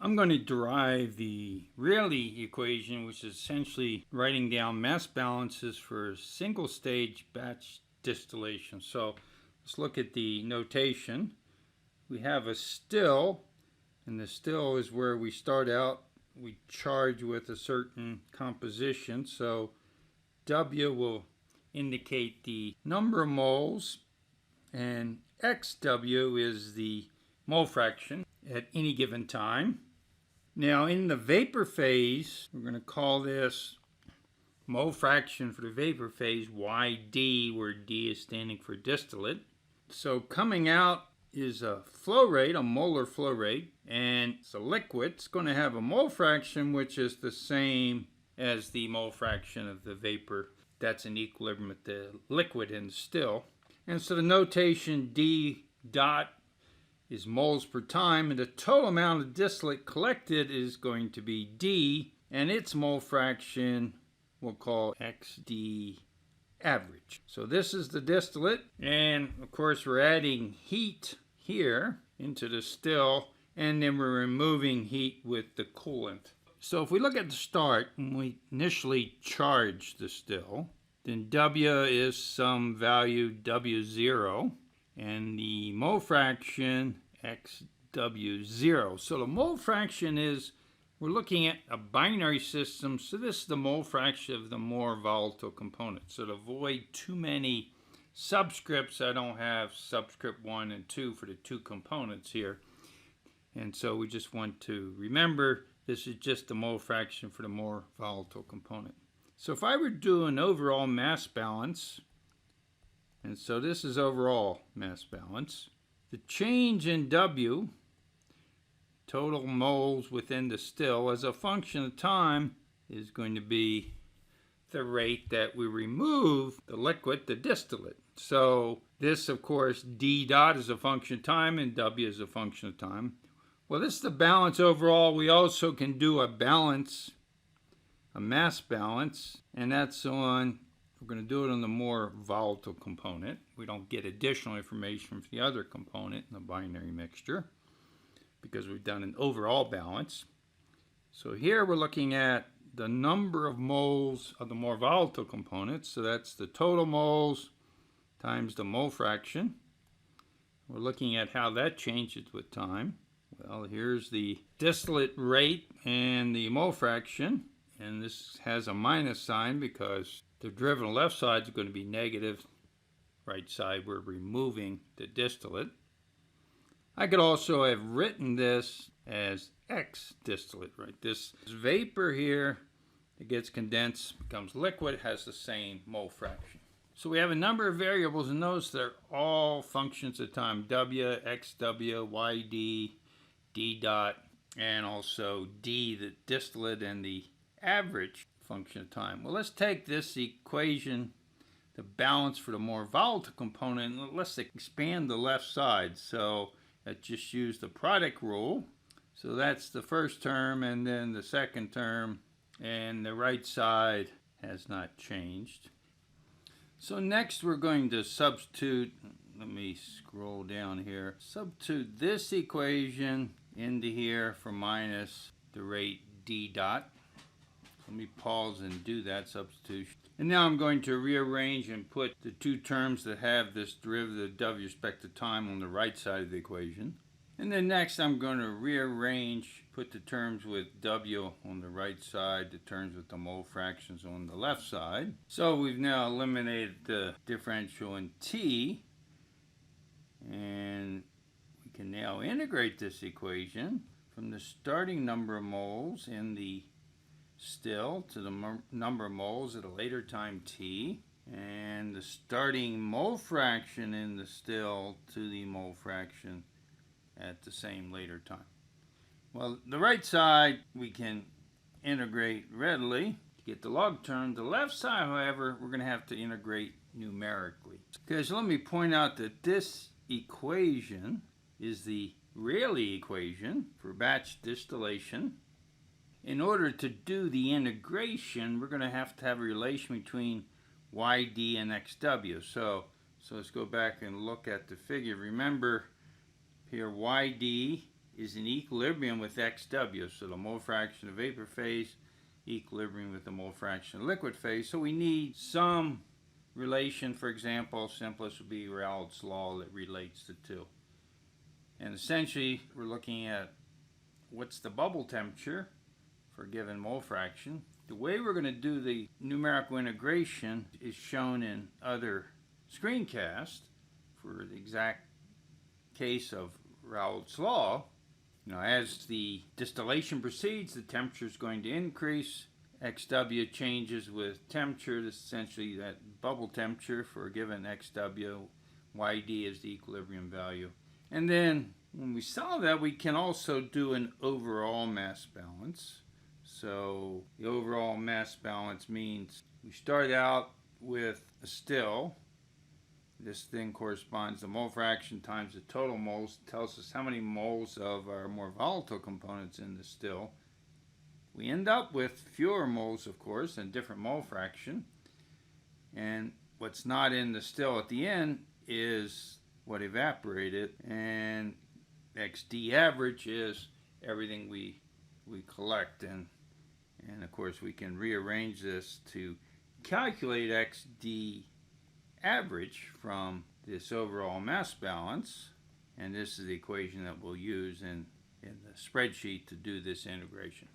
I'm going to derive the Rayleigh equation, which is essentially writing down mass balances for single stage batch distillation. So let's look at the notation. We have a still, and the still is where we start out. We charge with a certain composition. So W will indicate the number of moles, and XW is the mole fraction at any given time. Now in the vapor phase, we're going to call this mole fraction for the vapor phase YD, where D is standing for distillate. So coming out is a flow rate, a molar flow rate, and it's a liquid. It's going to have a mole fraction which is the same as the mole fraction of the vapor that's in equilibrium with the liquid and the still. And so the notation D dot is moles per time, and the total amount of distillate collected is going to be D, and its mole fraction we'll call XD average. So this is the distillate, and of course we're adding heat here into the still, and then we're removing heat with the coolant. So if we look at the start, when we initially charge the still, then W is some value W0, and the mole fraction XW0. So the mole fraction is, we're looking at a binary system, so this is the mole fraction of the more volatile component. So to avoid too many subscripts, I don't have subscript 1 and 2 for the two components here. And so we just want to remember this is just the mole fraction for the more volatile component. So if I were to do an overall mass balance, and so this is overall mass balance, the change in W, total moles within the still, as a function of time, is going to be the rate that we remove the liquid, the distillate. So this, of course, D dot is a function of time, and W is a function of time. Well, this is the balance overall. We also can do a balance, a mass balance, and that's on, we're going to do it on the more volatile component. We don't get additional information from the other component in the binary mixture because we've done an overall balance. So here we're looking at the number of moles of the more volatile components. So that's the total moles times the mole fraction. We're looking at how that changes with time. Well, here's the distillate rate and the mole fraction. And this has a minus sign because the derivative on the left side is going to be negative. Right side, we're removing the distillate. I could also have written this as X distillate, right? This vapor here that gets condensed, becomes liquid, has the same mole fraction. So we have a number of variables, and those that are all functions of time. W, XW, YD, D dot, and also D, the distillate, and the average function of time. Well, let's take this equation, the balance for the more volatile component, and let's expand the left side. So let's just use the product rule. So that's the first term, and then the second term, and the right side has not changed. So next we're going to substitute, let me scroll down here, substitute this equation into here for minus the rate D dot. Let me pause and do that substitution. And now I'm going to rearrange and put the two terms that have this derivative W with respect to time on the right side of the equation. And then next I'm going to rearrange, put the terms with W on the right side, the terms with the mole fractions on the left side. So we've now eliminated the differential in T, and we can now integrate this equation from the starting number of moles in the still to the number of moles at a later time T, and the starting mole fraction in the still to the mole fraction at the same later time. Well, the right side we can integrate readily to get the log term. The left side, however, we're going to have to integrate numerically. Okay, so let me point out that this equation is the Rayleigh equation for batch distillation. In order to do the integration, we're going to have a relation between YD and XW. So let's go back and look at the figure. Remember here, YD is in equilibrium with XW. So the mole fraction of vapor phase, equilibrium with the mole fraction of liquid phase. So we need some relation. For example, simplest would be Raoult's law that relates the two. And essentially, we're looking at what's the bubble temperature for a given mole fraction. The way we're going to do the numerical integration is shown in other screencasts. For the exact case of Raoult's law, as the distillation proceeds, the temperature is going to increase. XW changes with temperature. This is essentially that bubble temperature for a given XW. YD is the equilibrium value. And then when we solve that, we can also do an overall mass balance. So the overall mass balance means we start out with a still. This thing corresponds to mole fraction times the total moles. It tells us how many moles of our more volatile components in the still. We end up with fewer moles, of course, and different mole fraction. And what's not in the still at the end is what evaporated. And XD average is everything we collect. And of course, we can rearrange this to calculate XD average from this overall mass balance, and this is the equation that we'll use in the spreadsheet to do this integration.